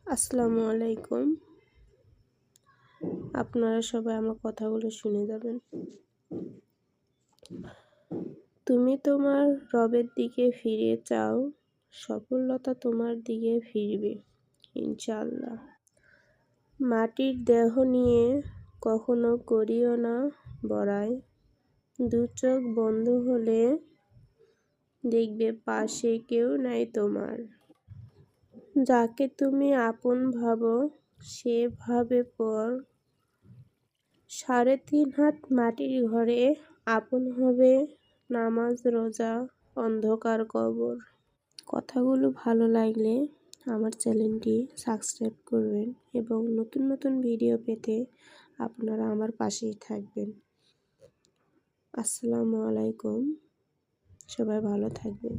আসসালামু আলাইকুম। আপনারা সবাই আমার কথাগুলো শুনে যাবেন। তুমি তোমার রবের দিকে ফিরে চাও, সফলতা তোমার দিকে ফিরবে ইনশাআল্লাহ। মাটির দেহ নিয়ে কখনো করিও না বড়াই। দু চোখ বন্ধ হলে দেখবে পাশে কেউ নাই তোমার। যাকে তুমি আপন ভাবো সে ভাবে পর। ৩.৫ হাত মাটির ঘরে আপন হবে নামাজ রোজা অন্ধকার কবর। কথাগুলো ভালো লাগলে আমার চ্যানেলটি সাবস্ক্রাইব করবেন এবং নতুন নতুন ভিডিও পেতে আপনারা আমার পাশেই থাকবেন। আসসালামু আলাইকুম। সবাই ভালো থাকবেন।